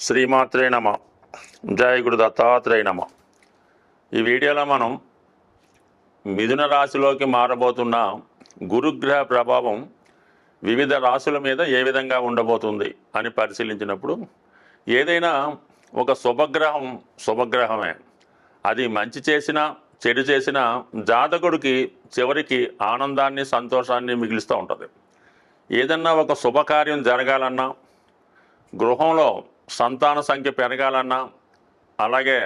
శ్రీమాత్రే నమ. జయ గురు దత్తాత్రేయ నమ. ఈ వీడియోలో మనం మిథున రాశిలోకి మారబోతున్న గురుగ్రహ ప్రభావం వివిధ రాశుల మీద ఏ విధంగా ఉండబోతుంది అని పరిశీలించినప్పుడు, ఏదైనా ఒక శుభగ్రహమే, అది మంచి చేసినా చెడు చేసినా జాతకుడికి చివరికి ఆనందాన్ని సంతోషాన్ని మిగిలిస్తూ ఉంటుంది. ఏదన్నా ఒక శుభకార్యం జరగాలన్నా, గృహంలో సంతాన సంఖ్య పెరగాలన్నా, అలాగే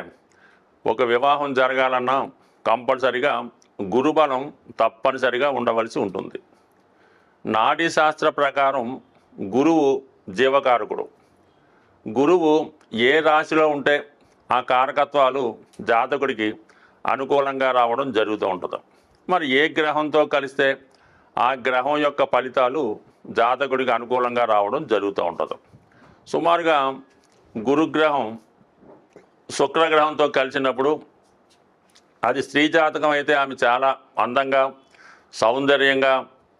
ఒక వివాహం జరగాలన్నా కంపల్సరిగా గురుబలం తప్పనిసరిగా ఉండవలసి ఉంటుంది. నాడీ శాస్త్ర ప్రకారం గురువు జీవకారకుడు. గురువు ఏ రాశిలో ఉంటే ఆ కారకత్వాలు జాతకుడికి అనుకూలంగా రావడం జరుగుతూ ఉంటుంది. మరి ఏ గ్రహంతో కలిస్తే ఆ గ్రహం యొక్క ఫలితాలు జాతకుడికి అనుకూలంగా రావడం జరుగుతూ ఉంటుంది. సుమారుగా గురుగ్రహం శుక్రగ్రహంతో కలిసినప్పుడు, అది స్త్రీ జాతకం అయితే ఆమె చాలా అందంగా, సౌందర్యంగా,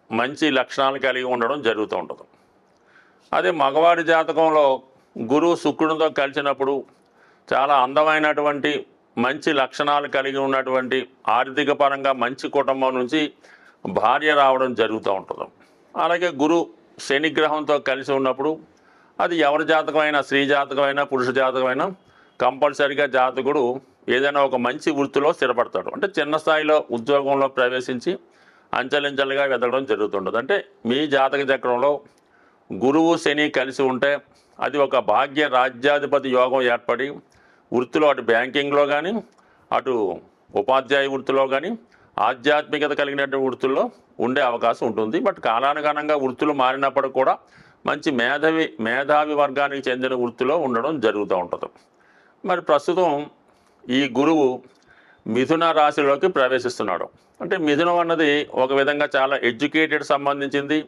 మంచి లక్షణాలు కలిగి ఉండడం జరుగుతూ ఉంటుంది. అదే మగవాడి జాతకంలో గురువు శుక్రునితో కలిసినప్పుడు చాలా అందమైనటువంటి మంచి లక్షణాలు కలిగి ఉన్నటువంటి, ఆర్థిక పరంగా మంచి కుటుంబం నుంచి భార్య రావడం జరుగుతూ ఉంటుంది. అలాగే గురు శని గ్రహంతో కలిసి ఉన్నప్పుడు అది ఎవరి జాతకమైనా, స్త్రీ జాతకమైనా పురుష జాతకమైనా కంపల్సరిగా జాతకుడు ఏదైనా ఒక మంచి వృత్తిలో స్థిరపడతాడు. అంటే చిన్న స్థాయిలో ఉద్యోగంలో ప్రవేశించి అంచెలంచెలుగా వెతకడం జరుగుతుంటుంది. అంటే మీ జాతక చక్రంలో గురువు శని కలిసి ఉంటే అది ఒక భాగ్య రాజ్యాధిపతి యోగం ఏర్పడి వృత్తిలో, అటు బ్యాంకింగ్లో కానీ, అటు ఉపాధ్యాయ వృత్తిలో కానీ, ఆధ్యాత్మికత కలిగినటువంటి వృత్తుల్లో ఉండే అవకాశం ఉంటుంది. బట్ కాలానుగుణంగా వృత్తులు మారినప్పుడు కూడా మంచి మేధావి వర్గానికి చెందిన వృత్తిలో ఉండడం జరుగుతూ ఉంటుంది. మరి ప్రస్తుతం ఈ గురువు మిథున రాశిలోకి ప్రవేశిస్తున్నాడు. అంటే మిథునం అన్నది ఒక విధంగా చాలా ఎడ్యుకేటెడ్ సంబంధించింది,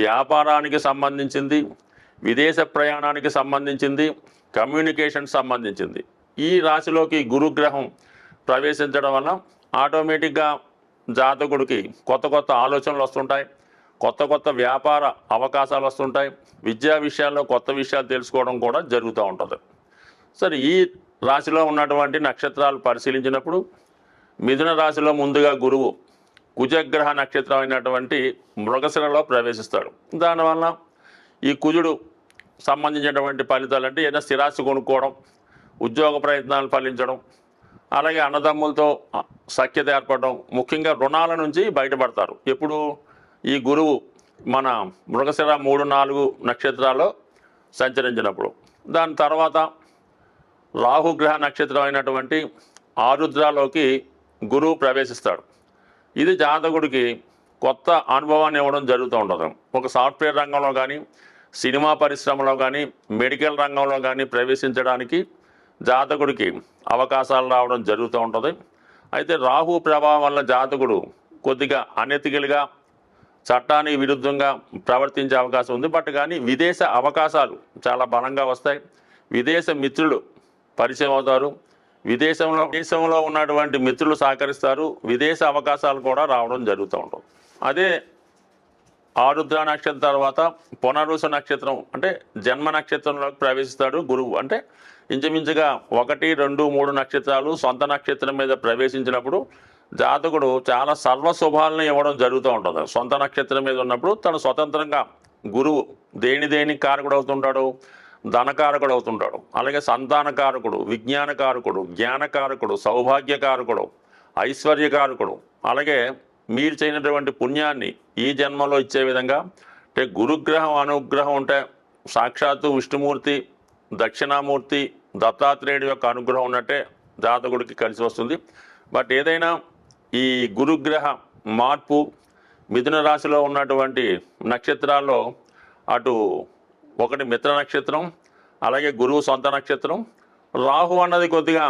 వ్యాపారానికి సంబంధించింది, విదేశ ప్రయాణానికి సంబంధించింది, కమ్యూనికేషన్ సంబంధించింది. ఈ రాశిలోకి గురుగ్రహం ప్రవేశించడం వల్ల ఆటోమేటిక్గా జాతకుడికి కొత్త కొత్త ఆలోచనలు వస్తుంటాయి, కొత్త వ్యాపార అవకాశాలు వస్తుంటాయి, విద్యా విషయాల్లో కొత్త విషయాలు తెలుసుకోవడం కూడా జరుగుతూ ఉంటుంది. సరే, ఈ రాశిలో ఉన్నటువంటి నక్షత్రాలు పరిశీలించినప్పుడు మిథున రాశిలో ముందుగా గురువు కుజగ్రహ నక్షత్రం అయినటువంటి మృగశిరలో ప్రవేశిస్తాడు. దానివల్ల ఈ కుజుడు సంబంధించినటువంటి ఫలితాలు అంటే ఏదైనా స్థిరాస్తి కొనుక్కోవడం, ఉద్యోగ ప్రయత్నాలు ఫలించడం, అలాగే అన్నదమ్ములతో సఖ్యత ఏర్పడడం, ముఖ్యంగా రుణాల నుంచి బయటపడతారు. ఎప్పుడు ఈ గురువు మన మృగశిర 3-4 నక్షత్రాల్లో సంచరించినప్పుడు. దాని తర్వాత రాహుగ్రహ నక్షత్రం అయినటువంటి ఆరుద్రలోకి గురువు ప్రవేశిస్తాడు. ఇది జాతకుడికి కొత్త అనుభవాన్ని ఇవ్వడం జరుగుతూ ఉంటుంది. ఒక సాఫ్ట్వేర్ రంగంలో కానీ, సినిమా పరిశ్రమలో కానీ, మెడికల్ రంగంలో కానీ ప్రవేశించడానికి జాతకుడికి అవకాశాలు రావడం జరుగుతూ ఉంటుంది. అయితే రాహు ప్రభావం వల్ల జాతకుడు కొద్దిగా అనెతికలుగా, చట్టానికి విరుద్ధంగా ప్రవర్తించే అవకాశం ఉంది. బట్ కానీ విదేశ అవకాశాలు చాలా బలంగా వస్తాయి. విదేశ మిత్రులు పరిచయం అవుతారు. విదేశంలో ఉన్నటువంటి మిత్రులు సహకరిస్తారు. విదేశ అవకాశాలు కూడా రావడం జరుగుతూ ఉంటుంది. అదే ఆరుద్ర నక్షత్రం తర్వాత పునరుసు నక్షత్రం అంటే జన్మ నక్షత్రంలోకి ప్రవేశిస్తాడు గురువు. అంటే ఇంచుమించుగా 1, 2, 3 నక్షత్రాలు సొంత నక్షత్రం మీద ప్రవేశించినప్పుడు జాతకుడు చాలా సర్వశుభాలను ఇవ్వడం జరుగుతూ ఉంటుంది. సొంత నక్షత్రం మీద ఉన్నప్పుడు తను స్వతంత్రంగా గురువు దేనికి కారకుడు అవుతుంటాడు, ధనకారకుడు అవుతుంటాడు. అలాగే సంతానకారకుడు, విజ్ఞానకారకుడు, జ్ఞానకారకుడు, సౌభాగ్యకారకుడు, ఐశ్వర్యకారకుడు, అలాగే మీరు చేయనటువంటి పుణ్యాన్ని ఈ జన్మలో ఇచ్చే విధంగా. అంటే గురుగ్రహం అనుగ్రహం ఉంటే సాక్షాత్తు విష్ణుమూర్తి, దక్షిణామూర్తి, దత్తాత్రేయుడి యొక్క అనుగ్రహం ఉన్నట్టే జాతకుడికి కలిసి వస్తుంది. బట్ ఏదైనా ఈ గురుగ్రహ మార్పు మిథున రాశిలో ఉన్నటువంటి నక్షత్రాల్లో అటు ఒకటి మిత్ర నక్షత్రం, అలాగే గురువు సొంత నక్షత్రం. రాహు అన్నది కొద్దిగా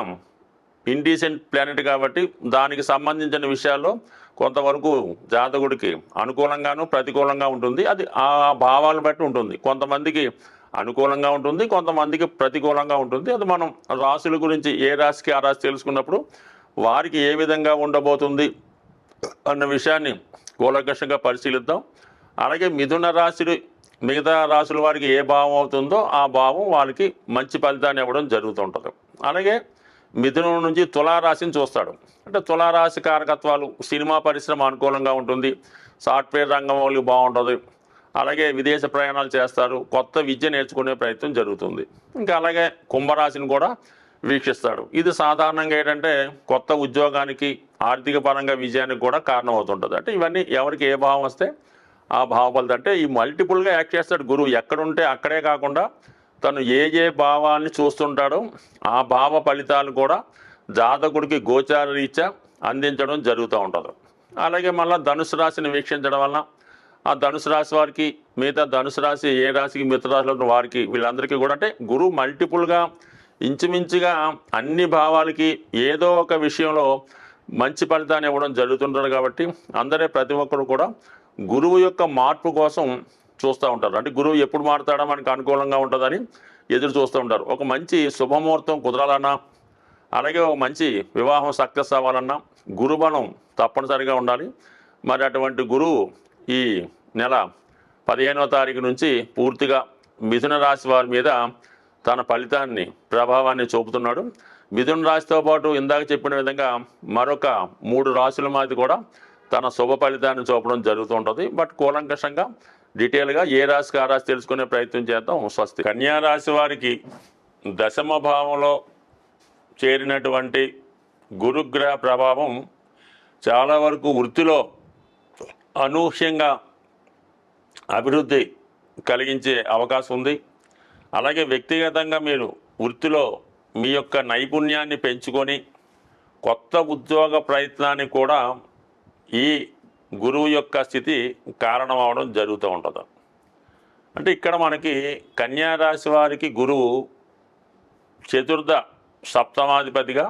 ఇండీసెంట్ ప్లానెట్ కాబట్టి దానికి సంబంధించిన విషయాల్లో కొంతవరకు జాతకుడికి అనుకూలంగాను ప్రతికూలంగా ఉంటుంది. అది ఆ భావాలను బట్టి ఉంటుంది. కొంతమందికి అనుకూలంగా ఉంటుంది, కొంతమందికి ప్రతికూలంగా ఉంటుంది. అది మనం రాశుల గురించి ఏ రాశికి ఆ రాశి తెలుసుకున్నప్పుడు వారికి ఏ విధంగా ఉండబోతుంది అన్న విషయాన్ని కూలంకషంగా పరిశీలిద్దాం. అలాగే మిథున రాశి మిగతా రాసుల వారికి ఏ భావం అవుతుందో ఆ భావం వాళ్ళకి మంచి ఫలితాన్ని ఇవ్వడం జరుగుతుంటుంది. అలాగే మిథునం నుంచి తులారాశిని చూస్తాడు. అంటే తులారాశి కారకత్వాలు సినిమా పరిశ్రమ అనుకూలంగా ఉంటుంది, సాఫ్ట్వేర్ రంగం వాళ్ళకి బాగుంటుంది, అలాగే విదేశ ప్రయాణాలు చేస్తారు, కొత్త విద్య నేర్చుకునే ప్రయత్నం జరుగుతుంది. ఇంకా అలాగే కుంభరాశిని కూడా వీక్షిస్తాడు. ఇది సాధారణంగా ఏంటంటే కొత్త ఉద్యోగానికి ఆర్థిక పరంగా విజయానికి కూడా కారణం అవుతుంటుంది. అంటే ఇవన్నీ ఎవరికి ఏ భావం వస్తే ఆ భావ ఫలితం. అంటే ఈ మల్టిపుల్గా యాక్ట్ చేస్తాడు గురువు. ఎక్కడుంటే అక్కడే కాకుండా తను ఏ భావాన్ని చూస్తుంటాడో ఆ భావ ఫలితాలు కూడా జాతకుడికి గోచార రీత్యా అందించడం జరుగుతూ ఉంటుంది. అలాగే మళ్ళీ ధనుసు రాశిని వీక్షించడం వలన ఆ ధనుసు రాశి వారికి మిగతా ధనుసు రాశి ఏ రాశికి మిగతా రాశిలో ఉన్న వారికి వీళ్ళందరికీ కూడా అంటే గురువు మల్టిపుల్గా ఇంచుమించుగా అన్ని భావాలకి ఏదో ఒక విషయంలో మంచి ఫలితాన్ని ఇవ్వడం జరుగుతుంటారు. కాబట్టి ప్రతి ఒక్కరు కూడా గురువు యొక్క మార్పు కోసం చూస్తూ ఉంటారు. అంటే గురువు ఎప్పుడు మారుతాడో మనకు అనుకూలంగా ఉంటుందని ఎదురు చూస్తూ ఉంటారు. ఒక మంచి శుభముహూర్తం కుదరాలన్నా, అలాగే ఒక మంచి వివాహం సక్సెస్ అవ్వాలన్నా గురుబలం తప్పనిసరిగా ఉండాలి. మరి అటువంటి గురువు ఈ నెల 15వ తారీఖు నుంచి పూర్తిగా మిథున రాశి వారి మీద తన ఫలితాన్ని ప్రభావాన్ని చూపుతున్నాడు. మిథున రాశితో పాటు ఇందాక చెప్పిన విధంగా మరొక 3 రాశుల మాది కూడా తన శుభ ఫలితాన్ని చూపడం జరుగుతుంటుంది. బట్ కూలంకషంగా డీటెయిల్గా ఏ రాశికి ఆ రాశి తెలుసుకునే ప్రయత్నం చేద్దాం. స్వస్తి. కన్యా రాశి వారికి దశమ భావంలో చేరినటువంటి గురుగ్రహ ప్రభావం చాలా వరకు వృత్తిలో అనూహ్యంగా అభివృద్ధి కలిగించే అవకాశం ఉంది. అలాగే వ్యక్తిగతంగా మీరు వృత్తిలో మీ యొక్క నైపుణ్యాన్ని పెంచుకొని కొత్త ఉద్యోగ ప్రయత్నానికి కూడా ఈ గురువు యొక్క స్థితి కారణం అవడం జరుగుతూ ఉంటుంది. అంటే ఇక్కడ మనకి కన్యా రాశి వారికి గురువు చతుర్థ సప్తమాధిపతిగా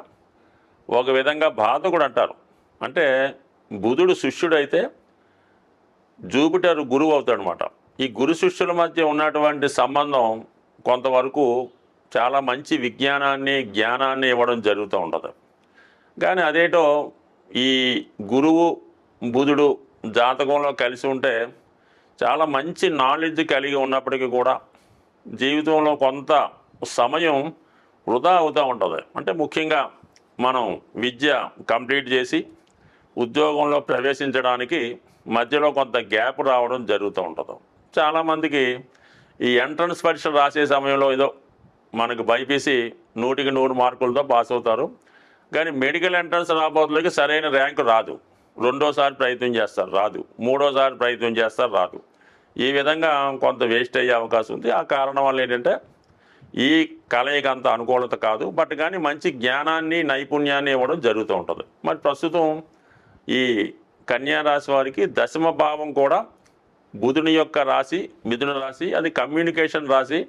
ఒక విధంగా బాధకుడు అంటారు. అంటే బుధుడు శిష్యుడైతే జూపిటర్ గురువు అవుతాడు అనమాట. ఈ గురు శిష్యుల మధ్య ఉన్నటువంటి సంబంధం కొంతవరకు చాలా మంచి విజ్ఞానాన్ని జ్ఞానాన్ని ఇవ్వడం జరుగుతూ ఉంటుంది. కానీ అదేటో ఈ గురువు బుధుడు జాతకంలో కలిసి ఉంటే చాలా మంచి నాలెడ్జ్ కలిగి ఉన్నప్పటికీ కూడా జీవితంలో కొంత సమయం వృధా అవుతూ ఉంటుంది. అంటే ముఖ్యంగా మనం విద్య కంప్లీట్ చేసి ఉద్యోగంలో ప్రవేశించడానికి మధ్యలో కొంత గ్యాప్ రావడం జరుగుతూ ఉంటుంది. చాలామందికి ఈ ఎంట్రన్స్ పరీక్షలు రాసే సమయంలో ఏదో మనకు బైపీసీ 100కి 100 మార్కులతో పాస్ అవుతారు. కానీ మెడికల్ ఎంట్రన్స్ రాబోతులకి సరైన ర్యాంకు రాదు. రెండోసారి ప్రయత్నం చేస్తారు, రాదు. మూడోసారి ప్రయత్నం చేస్తారు, రాదు. ఈ విధంగా కొంత వేస్ట్ అయ్యే అవకాశం ఉంది. ఆ కారణం వల్ల ఏంటంటే ఈ కలయిక అంత అనుకూలత కాదు. బట్ కానీ మంచి జ్ఞానాన్ని నైపుణ్యాన్ని ఇవ్వడం జరుగుతూ ఉంటుంది. మరి ప్రస్తుతం ఈ కన్యా రాశి వారికి దశమ భావం కూడా బుధుని యొక్క రాశి మిథున రాశి, అది కమ్యూనికేషన్ రాశి.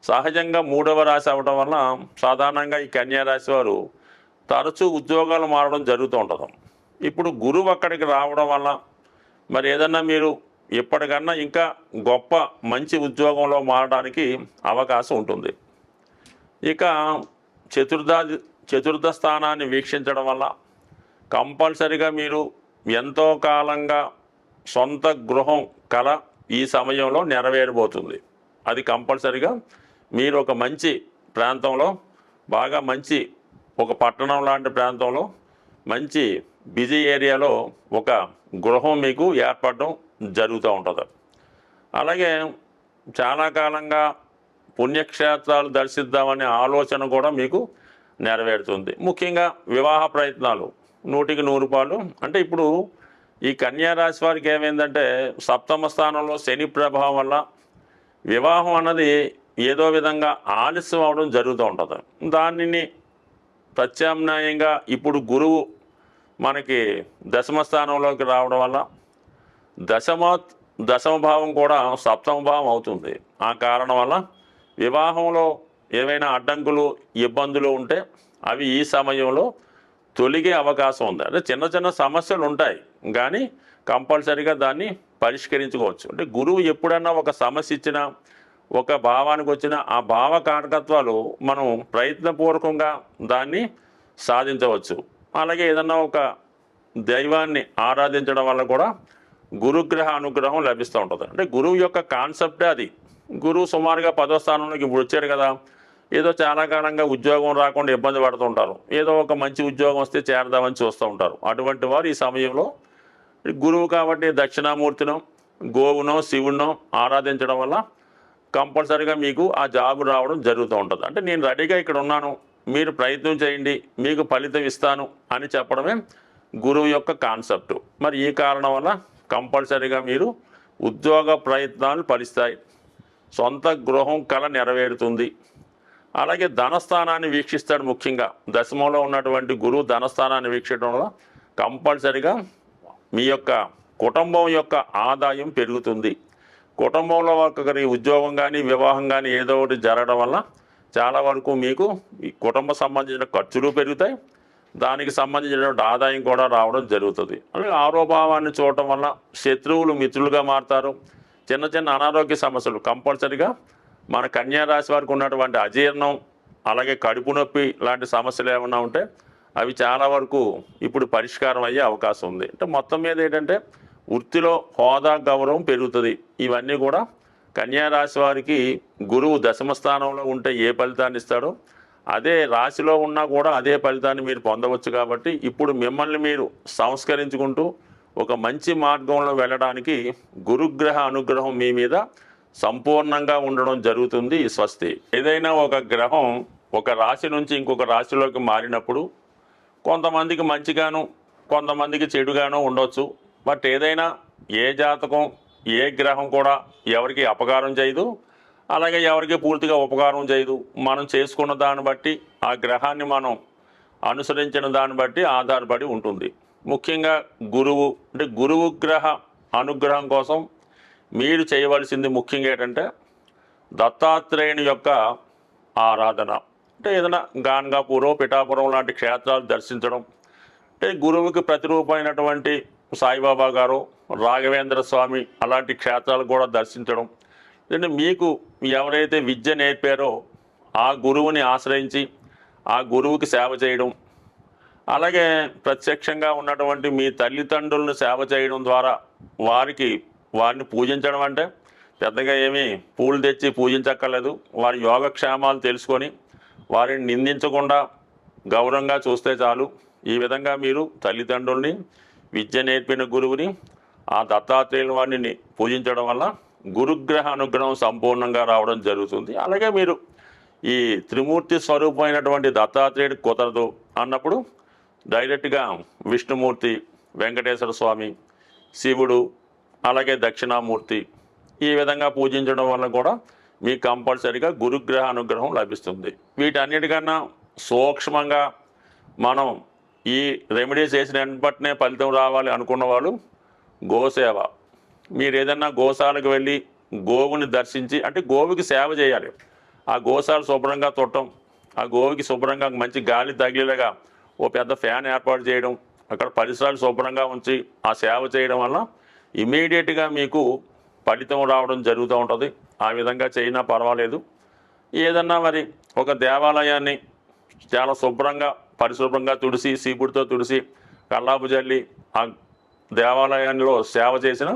సహజంగా 3వ రాశి అవడం వల్ల సాధారణంగా ఈ కన్యా రాశి వారు తరచూ ఉద్యోగాలు మారడం జరుగుతూ ఉంటుంది. ఇప్పుడు గురువు అక్కడికి రావడం వల్ల మరి ఏదన్నా మీరు ఎప్పటికన్నా ఇంకా గొప్ప మంచి ఉద్యోగంలో మారడానికి అవకాశం ఉంటుంది. ఇక చతుర్థ స్థానాన్ని వీక్షించడం వల్ల కంపల్సరిగా మీరు ఎంతో కాలంగా సొంత గృహం కల ఈ సమయంలో నెరవేరబోతుంది. అది కంపల్సరిగా మీరు ఒక మంచి ప్రాంతంలో, బాగా మంచి ఒక పట్టణం లాంటి ప్రాంతంలో, మంచి బిజీ ఏరియాలో ఒక గృహం మీకు ఏర్పడడం జరుగుతూ ఉంటుంది. అలాగే చాలా కాలంగా పుణ్యక్షేత్రాలు దర్శిద్దామనే ఆలోచన కూడా మీకు నెరవేరుతుంది. ముఖ్యంగా వివాహ ప్రయత్నాలు 100కి 100 రూపాయలు. అంటే ఇప్పుడు ఈ కన్యా రాశి వారికి ఏమైందంటే సప్తమ స్థానంలో శని ప్రభావం వల్ల వివాహం అన్నది ఏదో విధంగా ఆలస్యం అవడం జరుగుతూ ఉంటుంది. దానిని ప్రత్యామ్నాయంగా ఇప్పుడు గురువు మనకి దశమ స్థానంలోకి రావడం వల్ల దశమ భావం కూడా సప్తమ భావం అవుతుంది. ఆ కారణం వల్ల వివాహంలో ఏవైనా అడ్డంకులు ఇబ్బందులు ఉంటే అవి ఈ సమయంలో తొలగే అవకాశం ఉంది. అంటే చిన్న చిన్న సమస్యలు ఉంటాయి కానీ కంపల్సరీగా దాన్ని పరిష్కరించుకోవచ్చు. అంటే గురువు ఎప్పుడన్నా ఒక సమస్య ఇచ్చినా, ఒక భావానికి వచ్చిన ఆ భావ కారకత్వాలు మనం ప్రయత్నపూర్వకంగా దాన్ని సాధించవచ్చు. అలాగే ఏదన్నా ఒక దైవాన్ని ఆరాధించడం వల్ల కూడా గురుగ్రహ అనుగ్రహం లభిస్తూ ఉంటుంది. అంటే గురువు యొక్క కాన్సెప్టే అది. గురువు సుమారుగా 10వ స్థానంలోకి ఇప్పుడు వచ్చారు కదా, ఏదో చాలా కాలంగా ఉద్యోగం రాకుండా ఇబ్బంది పడుతుంటారు, ఏదో ఒక మంచి ఉద్యోగం వస్తే చేరదామని చూస్తూ ఉంటారు. అటువంటి వారు ఈ సమయంలో గురువు కాబట్టి దక్షిణామూర్తినో గోవునో శివునో ఆరాధించడం వల్ల కంపల్సరీగా మీకు ఆ జాబ్ రావడం జరుగుతూ ఉంటుంది. అంటే నేను రెడీగా ఇక్కడ ఉన్నాను, మీరు ప్రయత్నం చేయండి, మీకు ఫలితం ఇస్తాను అని చెప్పడమే గురువు యొక్క కాన్సెప్ట్. మరి ఈ కారణం వల్ల కంపల్సరీగా మీరు ఉద్యోగ ప్రయత్నాలు ఫలిస్తాయి, సొంత గృహం కల నెరవేరుతుంది. అలాగే ధనస్థానాన్ని వీక్షిస్తాడు. ముఖ్యంగా దశమంలో ఉన్నటువంటి గురువు ధనస్థానాన్ని వీక్షించడం వల్ల కంపల్సరీగా మీ యొక్క కుటుంబం యొక్క ఆదాయం పెరుగుతుంది. కుటుంబంలో ఒకరి ఉద్యోగం కానీ వివాహం కానీ ఏదో ఒకటి జరగడం వల్ల చాలా వరకు మీకు ఈ కుటుంబ సంబంధించిన ఖర్చులు పెరుగుతాయి, దానికి సంబంధించినటువంటి ఆదాయం కూడా రావడం జరుగుతుంది. అలాగే ఆరోభావాన్ని చూడటం వల్ల శత్రువులు మిత్రులుగా మారుతారు. చిన్న చిన్న అనారోగ్య సమస్యలు కంపల్సరీగా మన కన్యా రాశి వారికి ఉన్నటువంటి అజీర్ణం, అలాగే కడుపు నొప్పి లాంటి సమస్యలు ఏమన్నా ఉంటే అవి చాలా వరకు ఇప్పుడు పరిష్కారం అయ్యే అవకాశం ఉంది. అంటే మొత్తం మీద ఏంటంటే వృత్తిలో హోదా గౌరవం పెరుగుతుంది. ఇవన్నీ కూడా కన్యా రాశి వారికి గురువు దశమ స్థానంలో ఉంటే ఏ ఫలితాన్ని ఇస్తాడో అదే రాశిలో ఉన్నా కూడా అదే ఫలితాన్ని మీరు పొందవచ్చు. కాబట్టి ఇప్పుడు మిమ్మల్ని మీరు సంస్కరించుకుంటూ ఒక మంచి మార్గంలో వెళ్ళడానికి గురుగ్రహ అనుగ్రహం మీ మీద సంపూర్ణంగా ఉండడం జరుగుతుంది. స్వస్తి. ఏదైనా ఒక గ్రహం ఒక రాశి నుంచి ఇంకొక రాశిలోకి మారినప్పుడు కొంతమందికి మంచిగాను కొంతమందికి చెడుగాను ఉండొచ్చు. బట్ ఏదైనా ఏ జాతకం ఏ గ్రహం కూడా ఎవరికి అపకారం చేయదు, అలాగే ఎవరికి పూర్తిగా ఉపకారం చేయదు. మనం చేసుకున్న దాన్ని బట్టి ఆ గ్రహాన్ని మనం అనుసరించిన దాన్ని బట్టి ఆధారపడి ఉంటుంది. ముఖ్యంగా గురువు అంటే గురువు గ్రహ అనుగ్రహం కోసం మీరు చేయవలసింది ముఖ్యంగా ఏంటంటే దత్తాత్రేయుని యొక్క ఆరాధన. అంటే ఏదైనా గాన్గాపూరో పిఠాపురం లాంటి క్షేత్రాలు దర్శించడం, అంటే గురువుకి ప్రతిరూపమైనటువంటి సాయిబాబా గారు రాఘవేంద్ర స్వామి అలాంటి క్షేత్రాలు కూడా దర్శించడం. అంటే మీకు ఎవరైతే విద్య నేర్పారో ఆ గురువుని ఆశ్రయించి ఆ గురువుకి సేవ చేయడం, అలాగే ప్రత్యక్షంగా ఉన్నటువంటి మీ తల్లిదండ్రులను సేవ చేయడం ద్వారా వారిని పూజించడం. అంటే పెద్దగా ఏమీ పూలు తెచ్చి పూజించక్కర్లేదు, వారి యోగక్షేమాలు తెలుసుకొని వారిని నిందించకుండా గౌరవంగా చూస్తే చాలు. ఈ విధంగా మీరు తల్లిదండ్రుల్ని విద్య నేర్పిన గురువుని ఆ దత్తాత్రేయుల వారిని పూజించడం వల్ల గురుగ్రహ అనుగ్రహం సంపూర్ణంగా రావడం జరుగుతుంది. అలాగే మీరు ఈ త్రిమూర్తి స్వరూపమైనటువంటి దత్తాత్రేయుడు కుదరదు అన్నప్పుడు డైరెక్ట్గా విష్ణుమూర్తి, వెంకటేశ్వర స్వామి, శివుడు, అలాగే దక్షిణామూర్తి ఈ విధంగా పూజించడం వల్ల కూడా మీకు కంపల్సరీగా గురుగ్రహ అనుగ్రహం లభిస్తుంది. వీటన్నిటికన్నా సూక్ష్మంగా మనం ఈ రెమెడీస్ చేసిన వెంటనే ఫలితం రావాలి అనుకున్న వాళ్ళు గోసేవ. మీరు ఏదన్నా గోశాలకు వెళ్ళి గోవుని దర్శించి, అంటే గోవుకి సేవ చేయాలి. ఆ గోశాల శుభ్రంగా తొట్టం, ఆ గోవుకి శుభ్రంగా మంచి గాలి తగిలేలాగా ఓ పెద్ద ఫ్యాన్ ఏర్పాటు చేయడం, అక్కడ పరిసరాలు శుభ్రంగా ఉంచి ఆ సేవ చేయడం వల్ల ఇమీడియట్గా మీకు ఫలితం రావడం జరుగుతూ ఉంటుంది. ఆ విధంగా చేయినా పర్వాలేదు. ఏదన్నా మరి ఒక దేవాలయాన్ని చాలా శుభ్రంగా పరిశుభ్రంగా తుడిసి సీపుడితో తుడిసి కల్లాపు జల్లి ఆ దేవాలయంలో సేవ చేసిన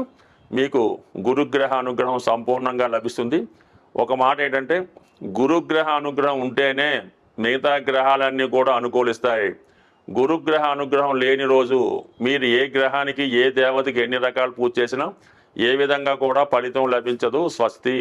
మీకు గురుగ్రహ అనుగ్రహం సంపూర్ణంగా లభిస్తుంది. ఒక మాట ఏంటంటే గురుగ్రహ అనుగ్రహం ఉంటేనే మిగతా గ్రహాలన్నీ కూడా అనుకూలిస్తాయి. గురుగ్రహ అనుగ్రహం లేని రోజు మీరు ఏ గ్రహానికి ఏ దేవతకి ఎన్ని రకాలు పూజ చేసినా ఏ విధంగా కూడా ఫలితం లభించదు. స్వస్తి.